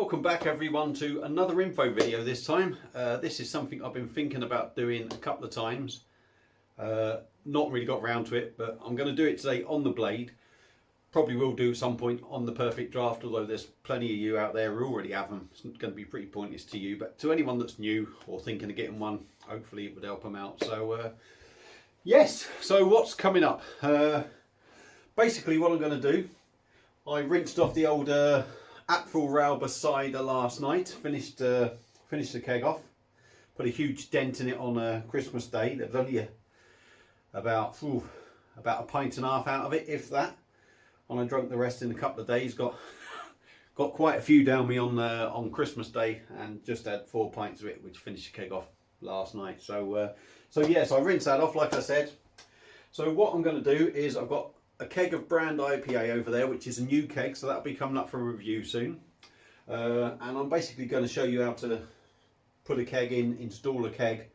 welcome back everyone to another info video this time. This is something I've been thinking about doing a couple of times. Not really got around to it, but I'm going to do it today on the blade. Probably will do some point on the perfect draft, although there's plenty of you out there who already have them. It's going to be pretty pointless to you, but to anyone that's new or thinking of getting one, hopefully it would help them out. So yes, so what's coming up? Basically what I'm going to do, I rinsed off the old Apfelrauber cider last night, finished the keg off, put a huge dent in it on Christmas Day. There was only about a pint and a half out of it, if that. And I drunk the rest in a couple of days. Got quite a few down me on Christmas Day, and just had 4 pints of it, which finished the keg off last night. So yes, I rinsed that off like I said. So what I'm going to do is I've got a keg of brand IPA over there, which is a new keg, so that'll be coming up for a review soon. And I'm basically going to show you how to put a keg in, install a keg.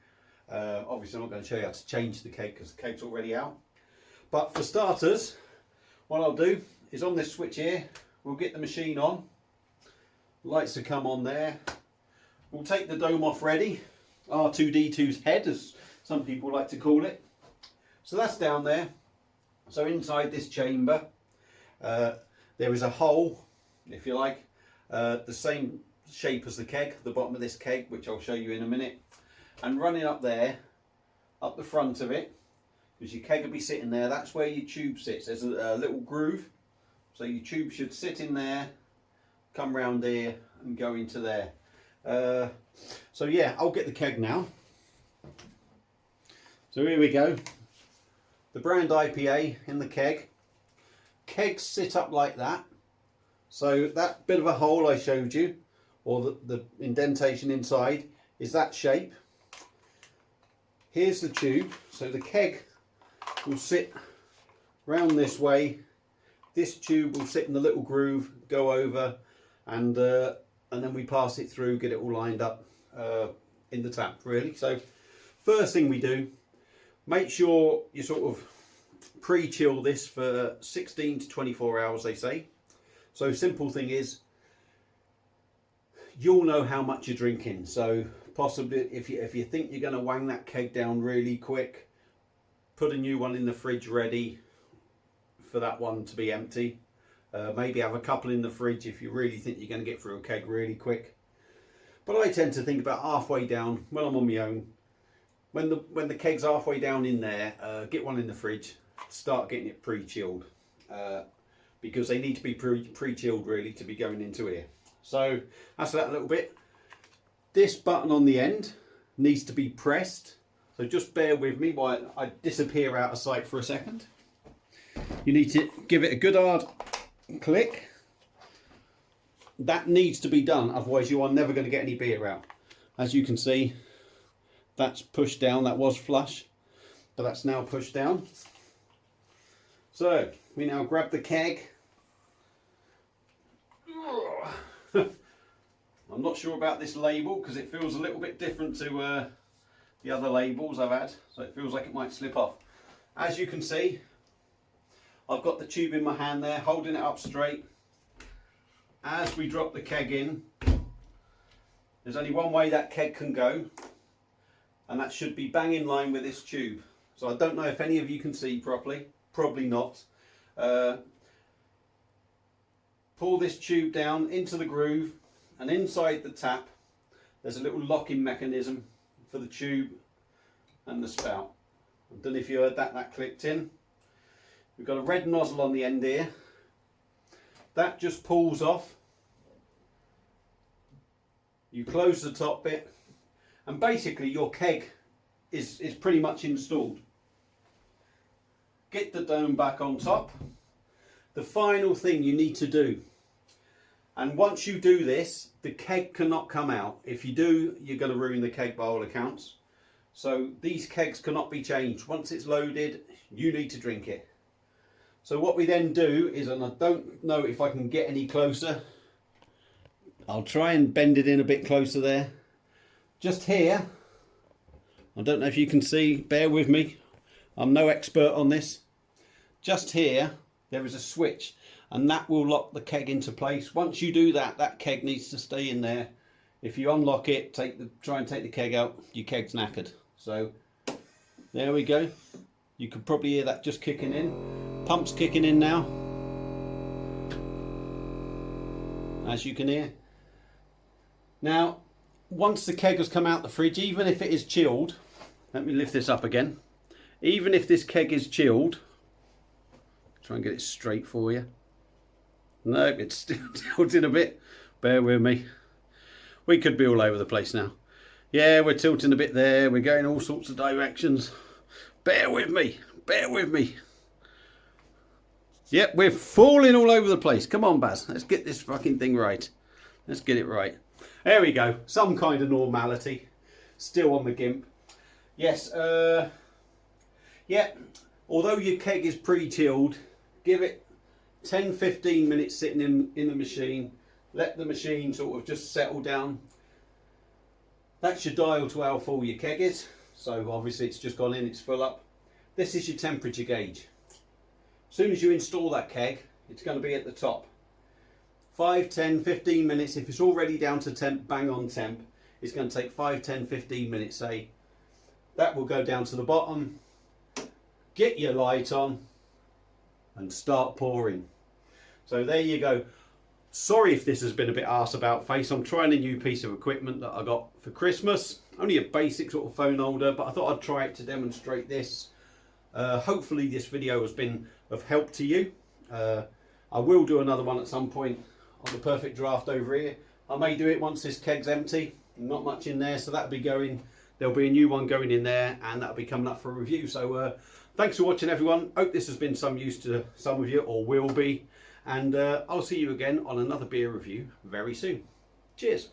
Obviously I'm not going to show you how to change the keg because the keg's already out. But for starters, what I'll do is on this switch here, we'll get the machine on. Lights to come on there. We'll take the dome off ready. R2D2's head, as some people like to call it. So that's down there. So inside this chamber, there is a hole, if you like, the same shape as the keg, the bottom of this keg, which I'll show you in a minute. And running up there, up the front of it, because your keg will be sitting there, that's where your tube sits. There's a little groove, so your tube should sit in there, come round here and go into there. So yeah, I'll get the keg now. So here we go. The brand IPA in the keg. Kegs sit up like that. So that bit of a hole I showed you, or the indentation inside, is that shape. Here's the tube. So the keg will sit round this way. This tube will sit in the little groove, go over, and then we pass it through, get it all lined up in the tap, really. So first thing we do, make sure you sort of pre-chill this for 16 to 24 hours, they say. So simple thing is, you'll know how much you're drinking. So possibly if you think you're going to wang that keg down really quick, put a new one in the fridge ready for that one to be empty. Maybe have a couple in the fridge if you really think you're going to get through a keg really quick. But I tend to think about halfway down when I'm on my own. When the keg's halfway down in there, get one in the fridge, start getting it pre-chilled, because they need to be pre-chilled really to be going into here. So that's that a little bit. This button on the end needs to be pressed, so just bear with me while I disappear out of sight for a second. You need to give it a good hard click. That needs to be done, otherwise you are never going to get any beer out. As you can see, that's pushed down. That was flush, but that's now pushed down. So we now grab the keg. I'm not sure about this label because it feels a little bit different to the other labels I've had, so it feels like it might slip off. As you can see, I've got the tube in my hand there, holding it up straight. As we drop the keg in, there's only one way that keg can go, and that should be bang in line with this tube. So I don't know if any of you can see properly, probably not. Pull this tube down into the groove, and inside the tap there's a little locking mechanism for the tube and the spout. I don't know if you heard that, that clicked in. We've got a red nozzle on the end here. That just pulls off. You close the top bit, and basically your keg is pretty much installed. Get the dome back on top. The final thing you need to do, and once you do this, the keg cannot come out. If you do, you're going to ruin the keg by all accounts. So these kegs cannot be changed. Once it's loaded, you need to drink it. So what we then do is, and I don't know if I can get any closer, I'll try and bend it in a bit closer there. Just here, I don't know if you can see, bear with me, I'm no expert on this. Just here, there is a switch, and that will lock the keg into place. Once you do that, that keg needs to stay in there. If you unlock it, try and take the keg out, your keg's knackered. So there we go. You can probably hear that just kicking in. Pump's kicking in now, as you can hear. Now, once the keg has come out the fridge, even if it is chilled, let me lift this up again. Even if this keg is chilled, try and get it straight for you. No, it's still tilting a bit. Bear with me. We could be all over the place now. Yeah, we're tilting a bit there. We're going all sorts of directions. Bear with me. Bear with me. Yep, we're falling all over the place. Come on, Baz. Let's get this fucking thing right. Let's get it right. There we go. Some kind of normality. Still on the gimp. Yes, yeah. Although your keg is pre-chilled, give it 10-15 minutes sitting in the machine. Let the machine sort of just settle down. That's your dial to how full your keg is. So obviously it's just gone in, it's full up. This is your temperature gauge. As soon as you install that keg, it's going to be at the top. 5, 10, 15 minutes. If it's already down to temp, bang on temp, it's going to take 5, 10, 15 minutes, say. That will go down to the bottom. Get your light on and start pouring. So there you go. Sorry if this has been a bit arse about face. I'm trying a new piece of equipment that I got for Christmas. Only a basic sort of phone holder, but I thought I'd try it to demonstrate this. Hopefully this video has been of help to you. I will do another one at some point on the perfect draft over here. I may do it once this keg's empty. Not much in there, so that'll be going. There'll be a new one going in there, and that'll be coming up for a review. So thanks for watching, everyone. Hope this has been some use to some of you, or will be. And I'll see you again on another beer review very soon. Cheers.